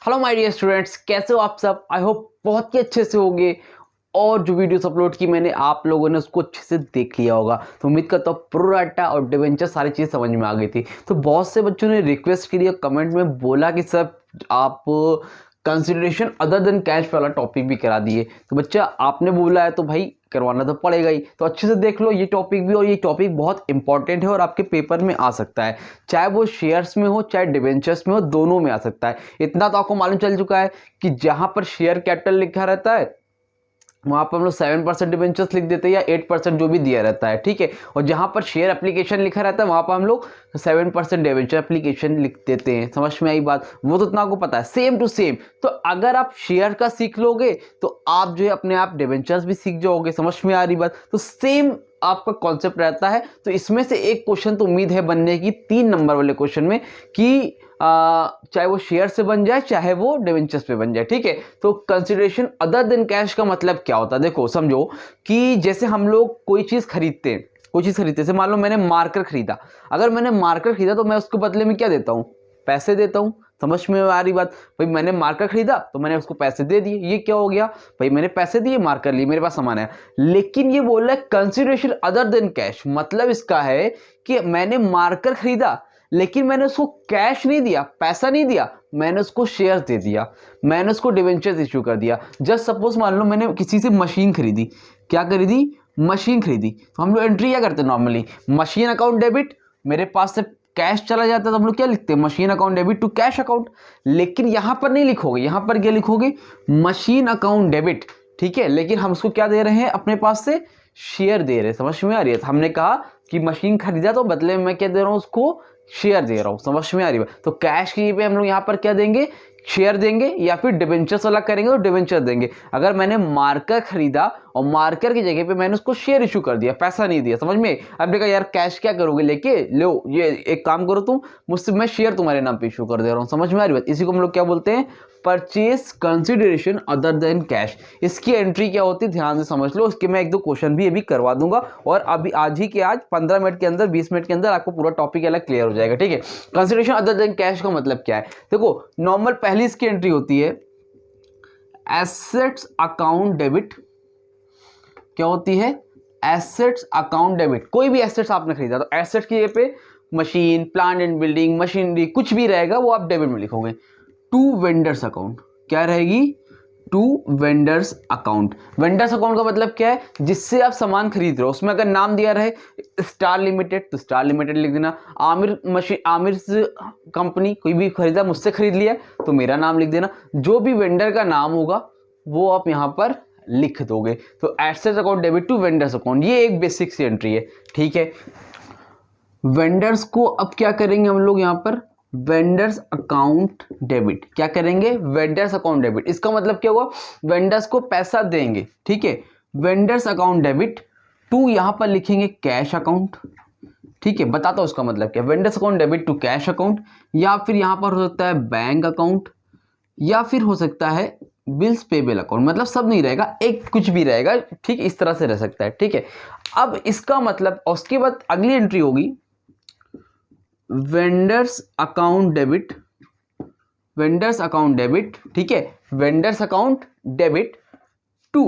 Hello my dear students, कैसे हो आप सब। आई होप बहुत ही अच्छे से होंगे। और जो वीडियोस अपलोड की मैंने, आप लोगों ने उसको अच्छे से देख लिया होगा। तो उम्मीद करता हूँ प्रो डाटा और डिवेंचर सारी चीज़ समझ में आ गई थी। तो बहुत से बच्चों ने रिक्वेस्ट की और कमेंट में बोला कि सर आप कंसिडरेशन अदर देन कैश वाला टॉपिक भी करा दिए। तो बच्चा आपने बोला है तो भाई करवाना तो पड़ेगा ही। तो अच्छे से देख लो ये टॉपिक भी, और ये टॉपिक बहुत इंपॉर्टेंट है और आपके पेपर में आ सकता है, चाहे वो शेयर्स में हो चाहे डिवेंचर्स में हो, दोनों में आ सकता है। इतना तो आपको मालूम चल चुका है कि जहां पर शेयर कैपिटल लिखा रहता है वहां पर हम लोग 7% डिवेंचर्स लिख देते हैं या 8% जो भी दिया रहता है, ठीक है। और जहां पर शेयर एप्लीकेशन लिखा रहता है वहां पर हम लोग 7% डिवेंचर एप्लीकेशन लिख देते हैं। समझ में आई बात? वो तो इतना आपको पता है, सेम टू सेम। तो अगर आप शेयर का सीख लोगे तो आप जो है अपने आप डिवेंचर्स भी सीख जाओगे। समझ में आ रही बात? तो सेम आपका कॉन्सेप्ट रहता है। तो इसमें से एक क्वेश्चन तो उम्मीद है बनने की 3 नंबर वाले क्वेश्चन में कि चाहे वो शेयर से बन जाए चाहे वो डिवेंचर्स पे बन जाए, ठीक है। तो कंसिडरेशन अदर देन कैश का मतलब क्या होता है? देखो समझो कि जैसे हम लोग कोई चीज खरीदते हैं, जैसे मान लो मैंने मार्कर खरीदा। अगर मैंने मार्कर खरीदा तो मैं उसके बदले में क्या देता हूं? पैसे देता हूं। समझ में आ रही बात? भाई मैंने मार्कर खरीदा तो मैंने उसको पैसे दे दिए। ये क्या हो गया? भाई मैंने पैसे दिए, मार्कर लिए, मेरे पास सामान है। लेकिन ये बोल रहा है कंसिडरेशन अदर देन कैश, मतलब इसका है कि मैंने मार्कर खरीदा लेकिन मैंने उसको कैश नहीं दिया, पैसा नहीं दिया, मैंने उसको शेयर दे दिया, मैंने उसको डिवेंचर्स इश्यू कर दिया। जस्ट सपोज मान लो मैंने किसी से मशीन खरीदी। क्या खरीदी? मशीन खरीदी। तो हम लोग एंट्री क्या करते हैं नॉर्मली? मशीन अकाउंट डेबिट, मेरे पास से कैश चला जाता है तो हम लोग क्या लिखते हैं? Machine account debit to cash account. लेकिन यहां पर नहीं लिखोगे, यहां पर क्या लिखोगे? मशीन अकाउंट डेबिट, ठीक है। लेकिन हम उसको क्या दे रहे हैं? अपने पास से शेयर दे रहे हैं। समझ में आ रही है? हमने कहा कि मशीन खरीदा तो बदले में मैं क्या दे रहा हूं? उसको शेयर दे रहा हूं। समझ में आ रही है? तो कैश की पे हम लोग यहां पर क्या देंगे? शेयर देंगे, या फिर डिवेंचर्स वाला करेंगे तो डिवेंचर देंगे। अगर मैंने मार्कर खरीदा और मार्कर की जगह पे मैंने उसको शेयर इशू कर दिया, पैसा नहीं दिया, समझ में? अब देखा यार कैश क्या करोगे लेके? लो ये एक काम करो तुम मुझसे, मैं शेयर तुम्हारे नाम पे इशू कर दे रहा हूं। समझ में आ रही बात? इसी को हम लोग क्या बोलते हैं? Purchase consideration other than cash. इसकी एंट्री क्या होती है ध्यान से समझ लो। इसके मैं 1-2 क्वेश्चन भी अभी करवा दूंगा और अभी आज ही के आज 15 मिनट के अंदर, 20 मिनट के अंदर आपको पूरा टॉपिक अलग क्लियर हो जाएगा, ठीक है। कंसिडरेशन अदर देन कैश का मतलब क्या है? देखो नॉर्मल पहली इसकी एंट्री होती है एसेट्स अकाउंट डेबिट। क्या होती है? Assets account debit. कोई भी एसेट्स आपने खरीदा तो एसेट्स की जगह पे machine, plant and building, machinery, कुछ भी रहेगा वो आप डेबिट में लिखोगे। टू वेंडर्स अकाउंट क्या रहेगी? To vendors account. Vendors account का मतलब क्या है? जिससे आप सामान खरीद रहे हो उसमें अगर नाम दिया रहे स्टार लिमिटेड तो स्टार लिमिटेड लिख देना। आमिर मशीन, आमिर कंपनी, कोई भी खरीदा, मुझसे खरीद लिया तो मेरा नाम लिख देना। जो भी वेंडर का नाम होगा वो आप यहां पर लिख दोगे। तो assets account debit to vendors account, ये एक बेसिक सी एंट्री है, ठीक है। वेंडर्स को अब क्या करेंगे हम लोग यहां पर? Vendors account debit. क्या करेंगे? Vendors account debit. इसका मतलब क्या हुआ? वेंडर्स को पैसा देंगे, ठीक है। वेंडर्स अकाउंट डेबिट टू, यहां पर लिखेंगे कैश अकाउंट, ठीक है। बताता हूं उसका मतलब क्या। Vendors account debit to cash account, या फिर यहां पर हो सकता है बैंक अकाउंट, या फिर हो सकता है बिल्स पेबल अकाउंट। मतलब सब नहीं रहेगा, एक कुछ भी रहेगा, ठीक। इस तरह से रह सकता है, ठीक है। अब इसका मतलब उसके बाद अगली एंट्री होगी vendors account debit, vendors account debit, ठीक है। Vendors account debit to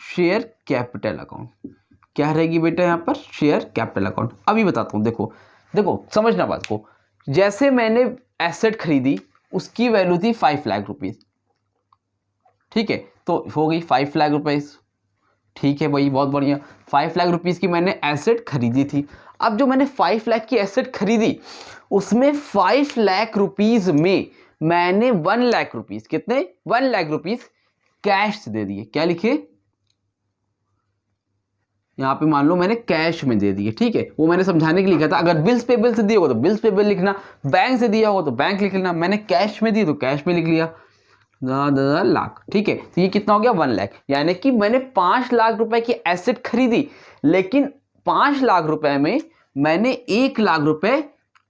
share capital account. क्या रहेगी बेटा यहां पर? Share capital account. अभी बताता हूं, देखो देखो समझना बात को। जैसे मैंने एसेट खरीदी, उसकी वैल्यू थी 5 लाख रुपीज, ठीक है। तो हो गई 5 लाख रुपीज, ठीक है भाई, बहुत बढ़िया। 5 लाख रुपीज की मैंने एसेट खरीदी थी। अब जो मैंने 5 लाख की एसेट खरीदी उसमें 5 लाख रुपीज में मैंने 1 लाख रुपीज, कितने? 1 लाख रुपीज कैश दे दिए। क्या लिखे यहां पे? मान लो मैंने कैश में दे दिए, ठीक है। वो मैंने समझाने के लिए लिखा था, अगर बिल्स पेबल से दिया होगा तो बिल्स पेबल लिखना, बैंक से दिया होगा तो बैंक लिख लेना। मैंने कैश में दी तो कैश में लिख लिया, लाख, ठीक है। तो ये कितना हो गया? 1 लाख। यानी कि मैंने 5 लाख रुपए की एसेट खरीदी, लेकिन 5 लाख रुपए में मैंने 1 लाख रुपए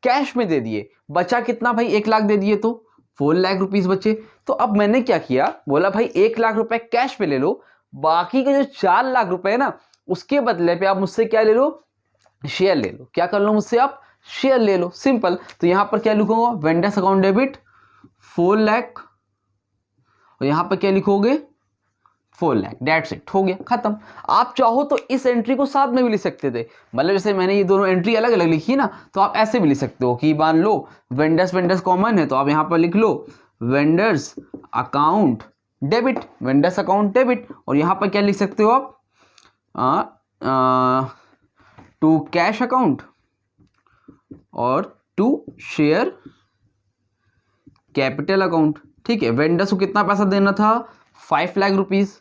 कैश में दे दिए। बचा कितना भाई? 1 लाख दे दिए तो 4 लाख रुपीस बचे। तो अब मैंने क्या किया, बोला भाई 1 लाख रुपए कैश पे ले लो, बाकी के जो 4 लाख रुपए है ना उसके बदले पे आप मुझसे क्या ले लो? शेयर ले लो। क्या कर लो मुझसे? आप शेयर ले लो, सिंपल। तो यहां पर क्या लिखूंगा? वेंडर्स अकाउंट डेबिट 4 लाख और यहाँ पर क्या लिखोगे 4 लाख, डेट्स इट, हो गया, खत्म। आप चाहो तो इस एंट्री को साथ में भी लिख सकते थे, मतलब जैसे मैंने ये दोनों एंट्री अलग अलग लिखी ना, तो आप ऐसे भी लिख सकते हो कि मान लो वेंडर्स कॉमन है, तो आप यहाँ पर लिख लो vendors account debit, vendors account debit, और यहाँ पर क्या लिख सकते हो आप टू कैश अकाउंट और टू शेयर कैपिटल अकाउंट। ठीक है, वेंडर्स को कितना पैसा देना था 5 लाख रुपीस,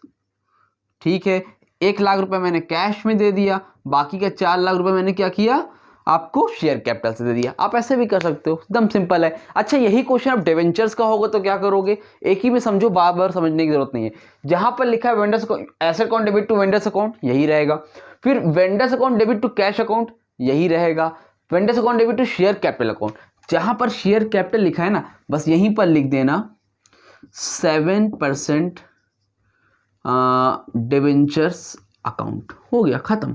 ठीक है, 1 लाख रुपए मैंने कैश में दे दिया, बाकी का 4 लाख रुपए मैंने क्या किया आपको शेयर कैपिटल से दे दिया। आप ऐसे भी कर सकते हो, एकदम सिंपल है। अच्छा, यही क्वेश्चन अब डिवेंचर्स का होगा तो क्या करोगे, एक ही में समझो, बार बार समझने की जरूरत नहीं है। जहां पर लिखा है vendors asset account debit to vendors account, यही रहेगा। फिर vendors account debit to cash account, यही रहेगा। Vendors account debit to share capital account, जहां पर शेयर कैपिटल लिखा है ना, बस यहीं पर लिख देना 7% डिवेंचर्स अकाउंट, हो गया, खत्म।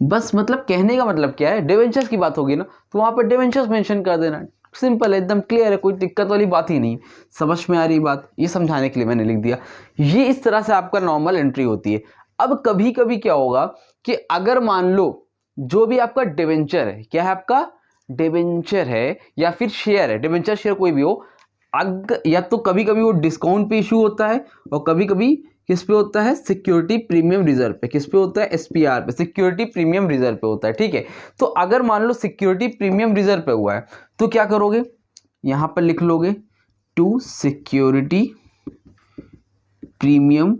बस मतलब कहने का मतलब क्या है, डिवेंचर्स की बात होगी ना, तो वहां पर डिवेंचर्स मेंशन कर देना, सिंपल है, एकदम क्लियर है, कोई दिक्कत वाली बात ही नहीं। समझ में आ रही बात, ये समझाने के लिए मैंने लिख दिया। ये इस तरह से आपका नॉर्मल एंट्री होती है। अब कभी कभी क्या होगा कि अगर मान लो जो भी आपका डिवेंचर है, क्या है आपका डिवेंचर है या फिर शेयर है, डिवेंचर शेयर कोई भी हो, या तो कभी कभी वो डिस्काउंट पे इशू होता है और कभी कभी किस पे होता है सिक्योरिटी प्रीमियम रिजर्व पे, किस पे होता है एसपीआर पे, सिक्योरिटी प्रीमियम रिजर्व पे होता है। ठीक है, तो अगर मान लो सिक्योरिटी प्रीमियम रिजर्व पे हुआ है तो क्या करोगे, यहां पर लिख लोगे to security premium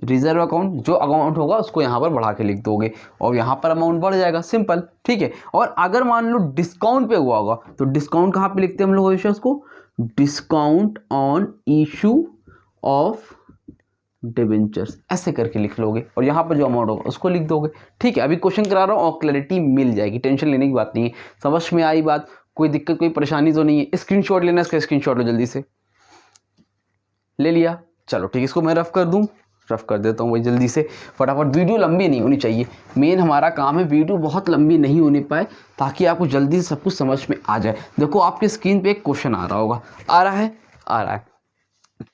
reserve account, जो अकाउंट होगा उसको यहां पर बढ़ा के लिख दोगे और यहां पर अमाउंट बढ़ जाएगा, सिंपल। ठीक है, और अगर मान लो डिस्काउंट पे हुआ होगा तो डिस्काउंट कहां पे लिखते हैं हम लोग हमेशा उसको, discount on issue of debentures, ऐसे करके लिख लोगे और यहाँ पर जो अमाउंट होगा उसको लिख दोगे। ठीक है, अभी क्वेश्चन करा रहा हूँ और क्लैरिटी मिल जाएगी, टेंशन लेने की बात नहीं है। समझ में आई बात, कोई दिक्कत कोई परेशानी तो नहीं है। स्क्रीनशॉट लेना, इसका स्क्रीनशॉट लो, जल्दी से ले लिया, चलो ठीक है, इसको मैं रफ कर दूँ, रफ कर देता हूँ वही जल्दी से फटाफट। वीडियो लंबी नहीं होनी चाहिए, मेन हमारा काम है वीडियो बहुत लंबी नहीं होने पाए, ताकि आपको जल्दी से सब कुछ समझ में आ जाए। देखो आपकी स्क्रीन पे एक क्वेश्चन आ रहा होगा, आ रहा है, आ रहा है,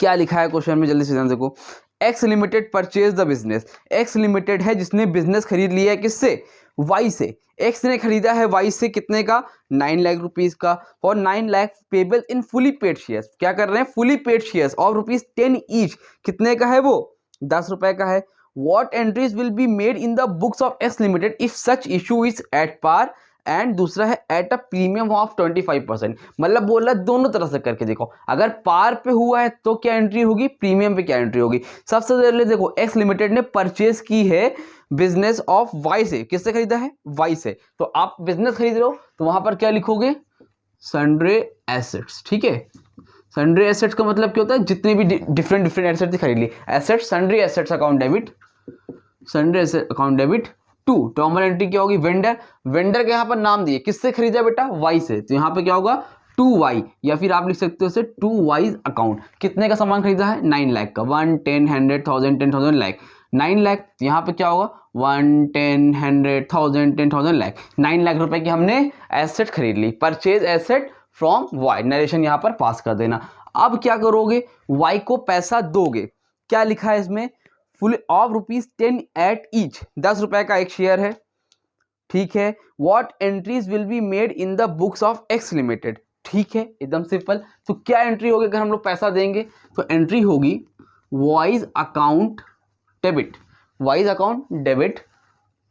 क्या लिखा है क्वेश्चन में, जल्दी से ध्यान देखो। X limited purchase the business, x limited है जिसने बिजनेस खरीद लिया है किससे, वाई से। एक्स ने खरीदा है वाई से कितने का, 9 लाख रुपीस का, और 9 lakh payable in fully paid shares, क्या कर रहे हैं फुली पेड शेयर्स, और रुपीज 10 ईच, कितने का है वो 10 रुपए का है। What entries will be made in the books of X limited if such issue is at par, and दूसरा है एट अ प्रीमियम ऑफ 25%। मतलब बोल रहा है दोनों तरह से करके देखो, अगर पार पे हुआ है तो क्या एंट्री होगी, प्रीमियम पे क्या एंट्री होगी। सबसे पहले देखो, एक्स लिमिटेड ने परचेज की है बिजनेस ऑफ वाई से, किससे खरीदा है वाई से, तो आप बिजनेस खरीद रहे हो तो वहां पर क्या लिखोगे सन्ड्री एसेट्स। ठीक है, सन्ड्री एसेट्स का मतलब क्या होता है, जितने भी डिफरेंट एसेट्स खरीद ली, assets sundry assets account debit, sundry asset account debit to, normal entry क्या होगी वेंडर, वेंडर के यहाँ पर नाम दिए, किससे खरीदा बेटा वाई से, तो यहाँ पे क्या होगा टू वाई, या फिर आप लिख सकते हो इसे टू वाई अकाउंट। कितने का सामान खरीदा है 9 लाख का, 1 10 100 1000 10,000 लाख, 9 लाख, यहाँ पे क्या होगा 1 10 100 1000 10,000 लाख, 9 लाख रुपए की हमने एसेट खरीद ली, purchase asset from Y, narration यहाँ पर पास कर देना। अब क्या करोगे, वाई को पैसा दोगे, क्या लिखा है इसमें, full of rupees 10 at each, 10 रुपए का एक शेयर है। ठीक है, what entries will be made in the books of X limited, ठीक है, एकदम सिंपल। तो क्या एंट्री होगी अगर हम लोग पैसा देंगे, तो एंट्री होगी Y's account debit, Y's account debit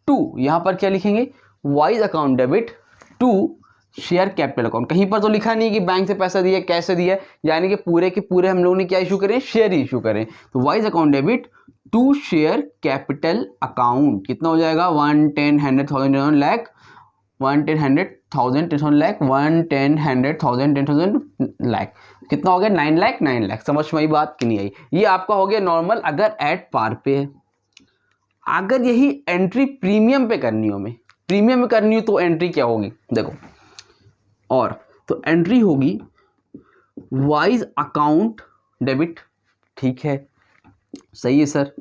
to, यहां पर क्या लिखेंगे Y's account debit to share capital account. कहीं पर तो लिखा नहीं कि बैंक से पैसा दिया कैसे दिया, यानी कि पूरे के पूरे हम लोगों ने क्या इशू करें, शेयर ही इशू करें। तो Y's account debit to share capital account, कितना हो जाएगा 1 10 100 1000 लाख, 1 10 100 1000 10,000 लाख, 1 10 100 1000 10,000 लाख, कितना हो गया 9 लाख 9 लाख। समझ में आई बात कि नहीं आई, ये आपका हो गया नॉर्मल अगर एट पार पे है। अगर यही एंट्री प्रीमियम पे करनी हो, में प्रीमियम में करनी हो तो एंट्री क्या होगी देखो, और तो एंट्री होगी वाइज अकाउंट डेबिट, ठीक है सही है सर।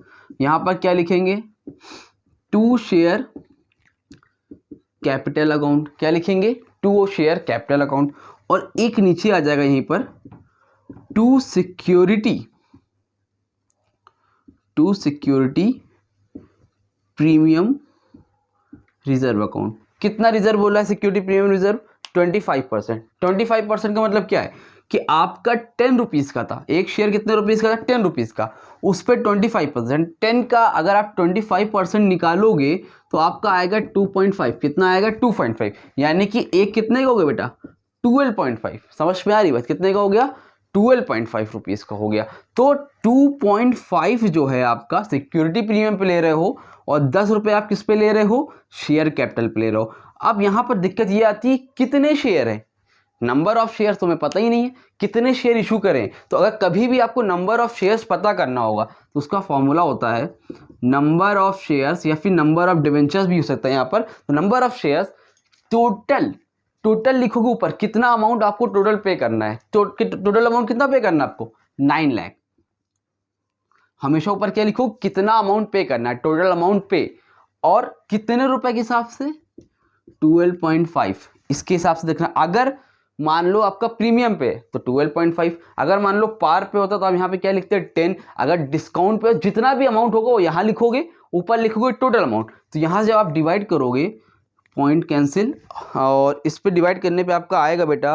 यहां पर क्या लिखेंगे टू शेयर कैपिटल अकाउंट, क्या लिखेंगे टू शेयर कैपिटल अकाउंट, और एक नीचे आ जाएगा यहीं पर to security to security premium reserve account. कितना रिजर्व बोला है सिक्योरिटी प्रीमियम रिजर्व? 25%। 25% का मतलब क्या है कि आपका 10 रुपीज़ का था, एक शेयर कितने रुपीज़ का था? 10 रुपीज़ का, उस पर 25%, 10 का अगर आप 25% निकालोगे तो आपका आएगा 2.5। कितना आएगा? 2.5, यानी कि एक कितने का हो गया बेटा? 12.5। समझ में आ रही बात? कितने का हो गया? 12.5 रुपीज़ का हो गया। तो 2.5 जो है आपका सिक्योरिटी प्रीमियम पे ले रहे हो और 10 रुपये आप किस पे ले रहे हो? शेयर कैपिटल पे ले रहे हो। अब यहाँ पर दिक्कत ये आती है कितने शेयर हैं, नंबर ऑफ शेयर्स तुम्हें पता ही नहीं है, कितने शेयर इशू करें। तो अगर कभी भी आपको नंबर ऑफ शेयर्स पता करना होगा तो उसका फॉर्मूला होता है नंबर ऑफ शेयर्स, या फिर नंबर ऑफ डिवेंचर्स भी हो सकता है यहाँ पर। तो नंबर ऑफ शेयर्स टोटल लिखोगे ऊपर, कितना अमाउंट आपको टोटल पे करना है। टोटल अमाउंट कितना पे करना है आपको? 9 लाख। हमेशा ऊपर क्या लिखो? कितना अमाउंट पे करना है, टोटल अमाउंट पे, और कितने रुपए के हिसाब से? 12.5। इसके हिसाब से देखना। अगर मान लो आपका प्रीमियम पे तो 12.5, अगर मान लो पार पे होता तो आप यहाँ पे क्या लिखते हैं? 10। अगर डिस्काउंट पे जितना भी अमाउंट होगा वो यहाँ लिखोगे, ऊपर लिखोगे टोटल अमाउंट। तो यहाँ से जब आप डिवाइड करोगे, पॉइंट कैंसिल, और इस पे डिवाइड करने पे आपका आएगा बेटा,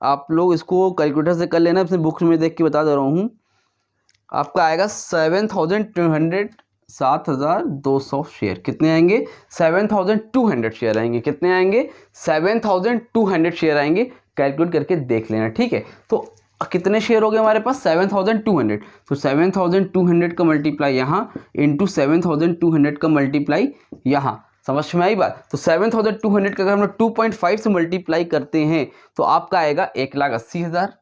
आप लोग इसको कैलकुलेटर से कर लेना, अपने बुक्स में देख के बता दे रहा हूँ। आपका आएगा 7,200 शेयर। कितने आएंगे? 7,200 शेयर आएंगे। कितने आएंगे? 7,200 शेयर आएंगे। कैलकुलेट करके देख लेना, ठीक है। तो कितने शेयर हो गए हमारे पास? 7,200। तो 7,200 का मल्टीप्लाई यहाँ इंटू 7,200 का मल्टीप्लाई यहाँ। समझ में आई बात? तो 7,200 का अगर हम लोग 2.5 से मल्टीप्लाई करते हैं तो आपका आएगा 1,80,000,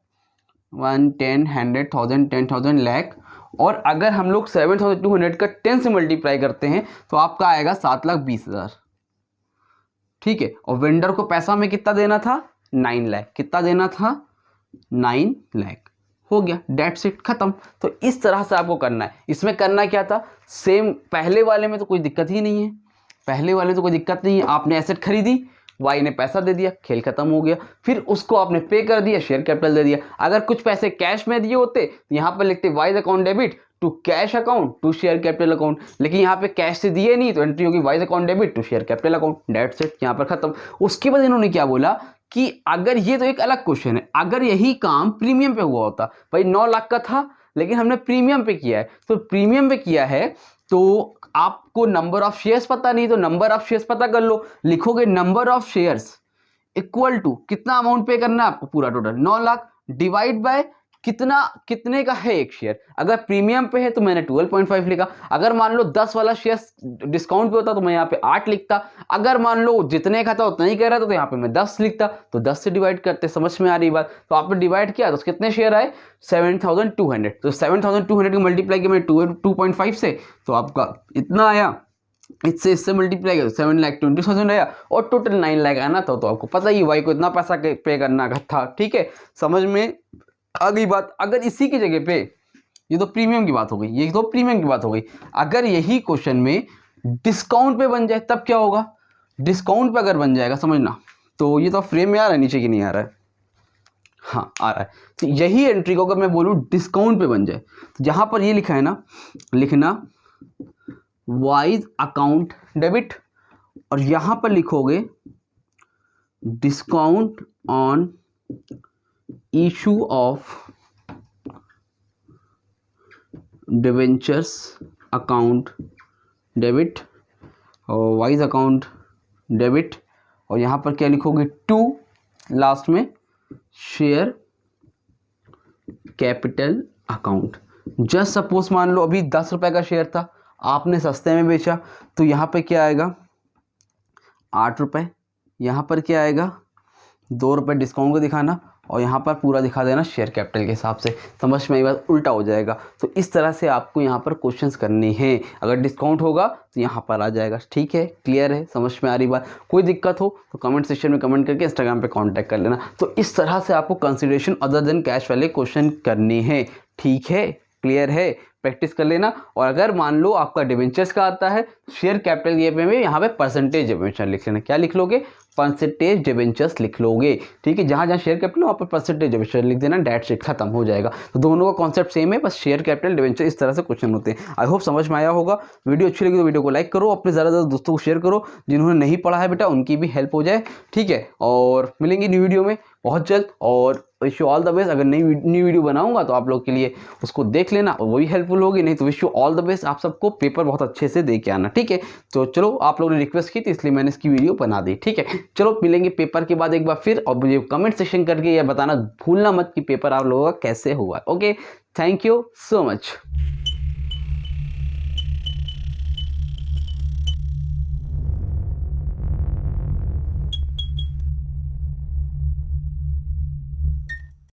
1, 10, 100,000, 10,000 लाख। और अगर हम लोग 7,200 का 10 से मल्टीप्लाई करते हैं तो आपका आएगा 7,20,000, ठीक है। और वेंडर को पैसा में कितना देना था? 9 लाख। कितना देना था? 9 लाख। हो गया, डेट्स इट, खत्म। तो इस तरह से आपको करना है। इसमें करना क्या था? सेम पहले वाले में तो कोई दिक्कत ही नहीं है, पहले वाले तो कोई दिक्कत नहीं है। आपने एसेट खरीदी, वाई ने पैसा दे दिया, खेल खत्म हो गया। फिर उसको आपने पे कर दिया, शेयर कैपिटल दे दिया। अगर कुछ पैसे कैश में दिए होते तो यहाँ पर लिखते Y's account debit to cash account to share capital account, लेकिन यहाँ पे कैश से दिए नहीं तो एंट्री होगी Y's account debit to share capital account. That's it, यहाँ पर खत्म। उसके बाद इन्होंने क्या बोला कि अगर ये तो एक अलग क्वेश्चन है, अगर यही काम प्रीमियम पे हुआ होता, भाई 9 लाख का था लेकिन हमने प्रीमियम पे किया है, तो प्रीमियम पे किया है तो आपको नंबर ऑफ शेयर्स पता नहीं, तो नंबर ऑफ शेयर्स पता कर लो। लिखोगे number of shares equal to कितना अमाउंट पे करना है आपको, पूरा टोटल 9 लाख, डिवाइड बाय कितने का है एक शेयर। अगर प्रीमियम पे है तो मैंने 12.5 लिखा। अगर मान लो 10 वाला शेयर डिस्काउंट पे होता तो मैं यहाँ पे 8 लिखता। अगर मान लो जितने का था उतना ही कह रहा था तो यहाँ पे मैं 10 लिखता। तो 10 से डिवाइड करते, समझ में आ रही बात? तो आपने डिवाइड किया तो कितने शेयर आए? 7,200। तो 7,200 को मल्टीप्लाई किया मैंने 2.5 से, तो आपका इतना आया। इससे मल्टीप्लाई किया 7,20,000 आया, और टोटल 9 लाख आना था। तो आपको पता ही वाई को इतना पैसा पे करना था, ठीक है। समझ में आ गई बात? अगर इसी की जगह पे, ये तो प्रीमियम की बात हो गई, ये तो प्रीमियम की बात हो गई, अगर यही क्वेश्चन में डिस्काउंट पे बन जाए तब क्या होगा? डिस्काउंट पे अगर बन जाएगा, समझना, तो ये तो फ्रेम में आ रहा है, नीचे की नहीं आ रहा है, हाँ आ रहा है। तो यही एंट्री को अगर मैं बोलूँ डिस्काउंट पे बन जाए, तो जहां पर ये लिखा है ना, लिखना वाइज अकाउंट डेबिट, और यहां पर लिखोगे discount on issue of debentures account debit और वाइज अकाउंट डेबिट, और यहां पर क्या लिखोगे? टू लास्ट में share capital account. Just suppose मान लो अभी 10 रुपए का शेयर था, आपने सस्ते में बेचा, तो यहाँ पे क्या आएगा? 8 रुपये। यहाँ पर क्या आएगा? 2 रुपये डिस्काउंट को दिखाना, और यहाँ पर पूरा दिखा देना शेयर कैपिटल के हिसाब से। समझ में ये बात? उल्टा हो जाएगा। तो इस तरह से आपको यहाँ पर क्वेश्चंस करने हैं। अगर डिस्काउंट होगा तो यहाँ पर आ जाएगा, ठीक है। क्लियर है? समझ में आ रही बात? कोई दिक्कत हो तो कमेंट सेक्शन में कमेंट करके इंस्टाग्राम पे कांटेक्ट कर लेना। तो इस तरह से आपको कंसिडरेशन अदर देन कैश वाले क्वेश्चन करने हैं, ठीक है। क्लियर है, प्रैक्टिस कर लेना। और अगर मान लो आपका डिबेंचर्स का आता है, शेयर कैपिटल ये पे में यहाँ पे परसेंटेज डिबेंचर लिख लेना। क्या लिख लोगे? परसेंटेज डिबेंचर्स लिख लोगे, ठीक है। जहाँ जहाँ शेयर कैपिटल वहाँ पर परसेंटेज डिबेंचर लिख देना, डेट शीट खत्म हो जाएगा। तो दोनों का कॉन्सेप्ट सेम है, बस शेयर कैपिटल डिबेंचर इस तरह से क्वेश्चन होते हैं। आई होप समझ में आया होगा। वीडियो अच्छी लगी तो वीडियो को लाइक करो, अपने ज़्यादा दोस्तों को शेयर करो, जिन्होंने नहीं पढ़ा है बेटा उनकी भी हेल्प हो जाए, ठीक है। और मिलेंगे न्यू वीडियो में बहुत जल्द, और wish you all the best. अगर नई न्यू वीडियो बनाऊंगा तो आप लोग के लिए उसको देख लेना, और वही हेल्पफुल होगी। नहीं तो wish you all the best, आप सबको पेपर बहुत अच्छे से दे के आना, ठीक है। तो चलो, आप लोगों ने रिक्वेस्ट की थी इसलिए मैंने इसकी वीडियो बना दी, ठीक है। चलो मिलेंगे पेपर के बाद एक बार फिर, और मुझे कमेंट सेक्शन करके यह बताना भूलना मत कि पेपर आप लोगों का कैसे हुआ। Okay, thank you so much.